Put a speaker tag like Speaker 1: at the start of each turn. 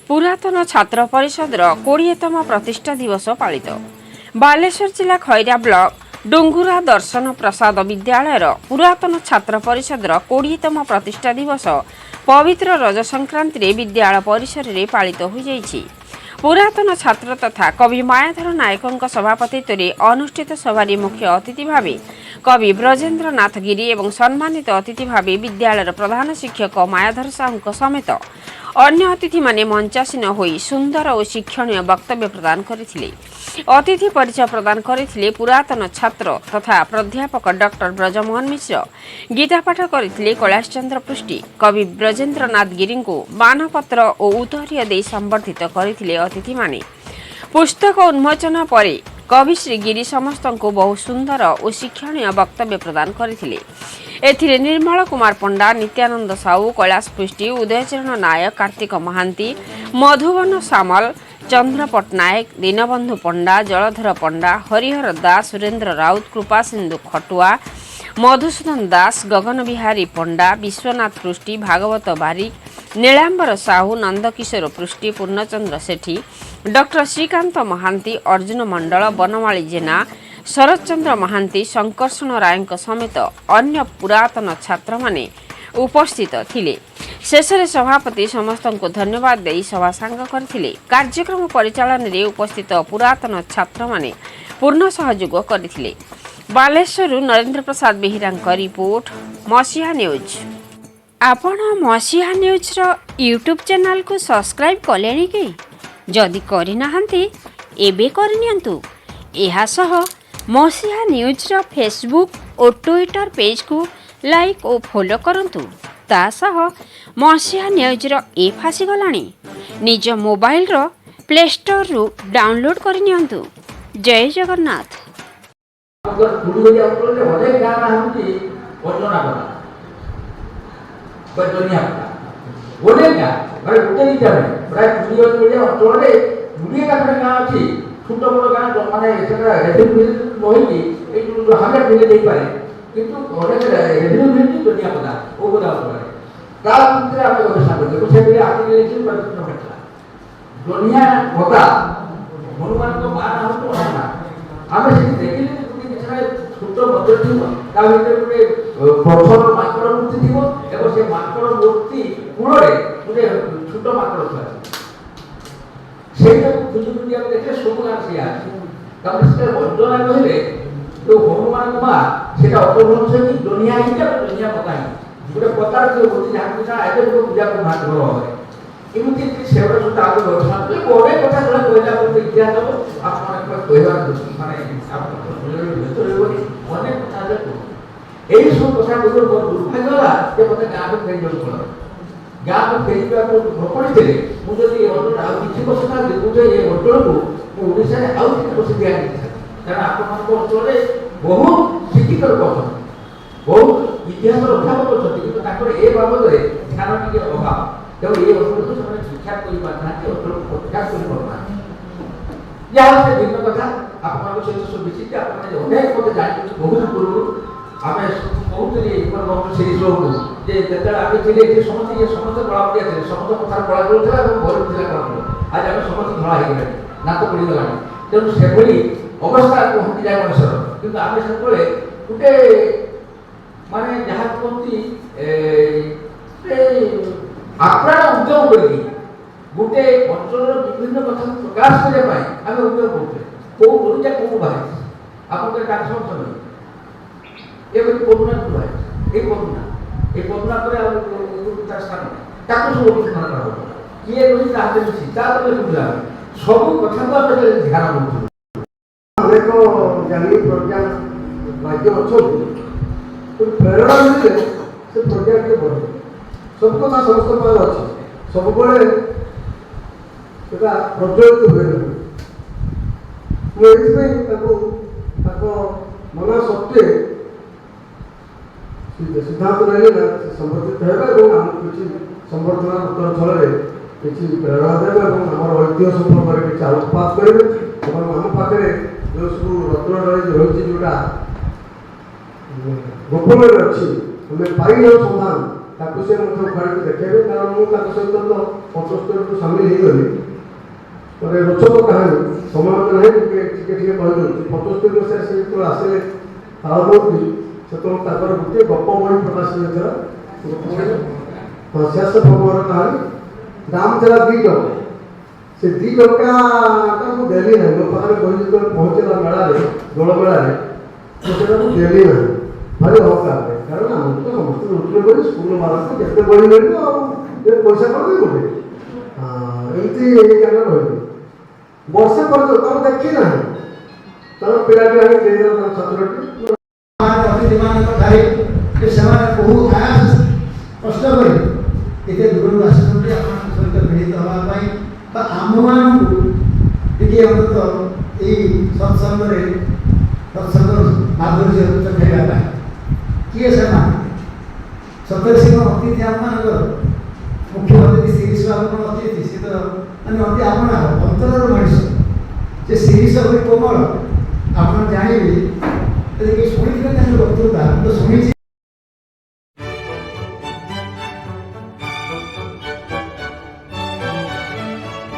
Speaker 1: पुरातन छात्र परिषद 20तम प्रतिष्ठा दिवस पालित। बालेश्वर जिला खैरा ब्लॉक डुंगुरा दर्शन प्रसाद विद्यालय पुरातन छात्र परिषद 20तम प्रतिष्ठा दिवस पवित्र रज संक्रांति विद्यालय परिसर में पालित हो जाइछि। पुरातन छात्र तथा कवि मायाधर नायकों सभापतित्व में अनुष्ठित सभार मुख्य अतिथि भावे कवि ब्रजेन्द्र नाथ गिरी एवं सम्मानित अतिथि भावे विद्यालय प्रधान शिक्षक मायाधर साहू समेत अन्य अतिथि माने मंचासीन होई सुंदर और शिक्षणीय वक्तव्य प्रदान करथिले। अतिथि परिचय प्रदान करथिले पुरातन छात्र तथा प्राध्यापक डॉक्टर ब्रजमोहन मिश्र। गीतापाठ करथिले कैलाश चंद्र पृष्टि। कवि ब्रजेन्द्र नाथ गिरी को मानपत्र और उत्तरीय दे संबर्धित करथिले अतिथि माने। पुस्तक उन्मोचन पर कवि श्री गिरी समस्त को बहुत सुंदर और शिक्षणीय वक्तव्य प्रदान करथिले। एथिरे निर्मल कुमार पंडा, नित्यानंद साहू, कैलाश पृष्टि, उदयचरण नायक, कार्तिक महांती, मधुबन सामल, चंद्र पट्टनायक, दीनबंधु पंडा, जलधर पंडा, हरिहर दास, सुरेंद्र राउत, कृपा सिंधु खटुआ, मधुसूदन दास, गगन बिहारी पंडा, विश्वनाथ पृष्टि, भागवत बारिक, नीलांबर साहू, नंदकिशोर पृष्टि, पूर्णचंद्र सेठी, डॉक्टर श्रीकांत महांती, अर्जुन मंडल, बनमाली जेना, शरद चंद्र महांती, शंकरषण राय समेत अन्य पुरातन छात्र माने उपस्थित थिले। शेषरे सभापति समस्त को धन्यवाद दे सभा सांग करथिले। कार्यक्रम परिचालन रे उपस्थित पुरातन छात्र माने पूर्ण सहयोग करथिले। बालेश्वर नरेंद्र प्रसाद बेहिरा रिपोर्ट मसीहा न्यूज। आपण मसीहा न्यूज रो यूट्यूब चैनल को सब्सक्राइब कलेनी कि जदि करि नाहंती एबे करनियंतु। एहा सह मसीहा न्यूज रो फेसबुक और ट्विटर पेज को लाइक और फॉलो करंतु। ता सह मसीहा न्यूज रो ऐप आसी गलानी। निज मोबाइल रो प्ले स्टोर रु डाउनलोड करनियंतु। जय जगन्नाथ।
Speaker 2: छोट बड़ गाँव माने रेवेन्यू रही हजार मिले दे पारे किंतु रेवेन्यू मिलती दुनिया पता वो बता भितर आम गवेषणा करते से आर्टिकल दुनिया पता हनुमान माँ नाम तो आम से देखिले छोट मध्य थी गोटे प्रथम माकड़ मूर्ति थी से माकड़ मूर्ति कूल गोटे छोट माकड़ छुआ देखिए सब गाँव से वंदना कहले तो हनुमान माँ से अपभ्रंश की दुनिया ही दुनिया पता ही गोटे पतार जहाँ पूजा कर एमती सेवा सब आगे गवेषणा बड़े कथा जो कहला इतिहास आप अनेक कथा यही सब कथा दुर्भाग्य है मत गाँव को फेरी पड़ा गाँव को फेरी पड़ी मुझे किसी वर्ष था देखुचे ये अंचल को ओडिशा आउ किसी वर्ष दिया कारण आप बहुत शिक्षित लोक बहुत इतिहास अध्यापक अच्छा कि बाबद ध्यान टे अभाव तेणु ये अंचल को शिक्षा कर पाना अंचल को प्रत्याश करना जहाँ से भिन्न कथा आप सहित मिशिक अनेक मत जान बहुत पूर्व आम कहते से सब जो आगे थे समस्त ये समस्त कलापड़िया थे समस्त कथार कला चलता भर कला आज आम समस्त धड़ा हो गए नात पड़गला तेणु से अवस्था पहुँची जाए मनुष्यर कि आम से गोटे माने जहाँ कहती आप्राण उद्यम कर गोटे अंचल विभिन्न कथा प्रकाश करने आम उद्यम करते कौ बोलूँ कौ बाहर आप समय ये करुणा ये करुणा पर स्थान सब अनुसंधान कर किए मिशी सब कथा को ध्यान अनेक ज्ञानी प्रज्ञा भाग्य अच्छा प्रेरणा मिले से प्रज्ञा के बढ़े सब कथा समस्त अच्छे सब प्रज्वलित हुए मन सत्वे सिद्धांत रही संबर्धित होगा किसी संबर्धना अंचल किसी प्रेरणा देवे आम ऐतिह्य संपर्क किसी आलोकपात करेंगे आम पाखे जो सब रत्न रही जोटा गोपन अच्छी हमें पाई संधान
Speaker 3: ତାକୁ ସେ ମଧ୍ୟ ଉପାଡ଼ି ଦେଖେଇବେ। କାରଣ ମୁଁ ତାଙ୍କ ସହିତ ତ 75ରୁ ସାମିଲ ହେଇଗଲି। ଗୋଟେ ରୋଚକ କାହାଣୀ, ସମୟ ତ ନାହିଁ, ଟିକେ କହିଦେଉଛି। 75 ମସିହାରେ ସେ ଯେତେବେଳେ ଆସିଲେ ତାଳବଣୀ, ସେତେବେଳେ ତାଙ୍କର ଗୋଟିଏ ଗପ ବହି ପ୍ରକାଶ ହୋଇଥିଲା। ଶେଷ ଭଗବର କାହାଣୀ। ଦାମ ଥିଲା 2 ଟଙ୍କା। ସେ 2 ଟଙ୍କାଟା ମୁଁ ଦେଲି ନାହିଁ। ମୋ ପାଖରେ ବହି ଯେତେବେଳେ ପହଞ୍ଚିଲା ମେଳାରେ, ଦୋଳ ମେଳାରେ, ମୁଁ ସେଟା ମୁଁ ଦେଲି ନାହିଁ। ଭାରି ଅହଙ୍କାର, କାରଣ ଆମେ ତ ସମସ୍ତେ ରହୁଥିଲେ ବହି, ସ୍କୁଲ ମାନଙ୍କୁ କେତେ ବହି ମିଳିବ ଆଉ ପଇସା କରିଦେବି ଗୋଟେ। ଏମିତି ଏଇ ଜ୍ଞାନ ରହିବ। ବର୍ଷେ ପର୍ଯ୍ୟନ୍ତ ତାକୁ ଦେଖି ନାହିଁ। ତାର ପିଲାଟି ଆଣି ଦେଇଦେଲା ତାର ଛାତ୍ରଟି।
Speaker 4: ଅତିଥିମାନଙ୍କ ଠାରେ ସେମାନେ ବହୁ ଆୟାସ କଷ୍ଟ କରି ଏତେ ଦୂରରୁ ଆସିଛନ୍ତି ଆପଣଙ୍କ ସହିତ ମିଳିତ ହେବା ପାଇଁ, ବା ଆମମାନଙ୍କୁ ଟିକେ ଅନ୍ତତଃ ଏଇ ସତ୍ସଙ୍ଗର ମାଧୁର୍ଯ୍ୟ ଚଖେଇବା ପାଇଁ। କିଏ ସେମାନେ? ସତରେ ସେ କ'ଣ ଅତିଥି ଆମମାନଙ୍କର? ମୁଖ୍ୟ ଅତିଥି ଶିରିଷ ବାବୁ କ'ଣ ଅତିଥି? ସେ ତ ମାନେ ଅତି ଆପଣା ଅନ୍ତରର ମଣିଷ। ସେ ଶିରିଷ ହୋଇ କୋମଳ। ଆପଣ ଜାଣିବେ, ଯଦି ଶୁଣିଥିବେ ତାଙ୍କ ବକ୍ତୃତା, ମୁଁ ତ ଶୁଣିଛି।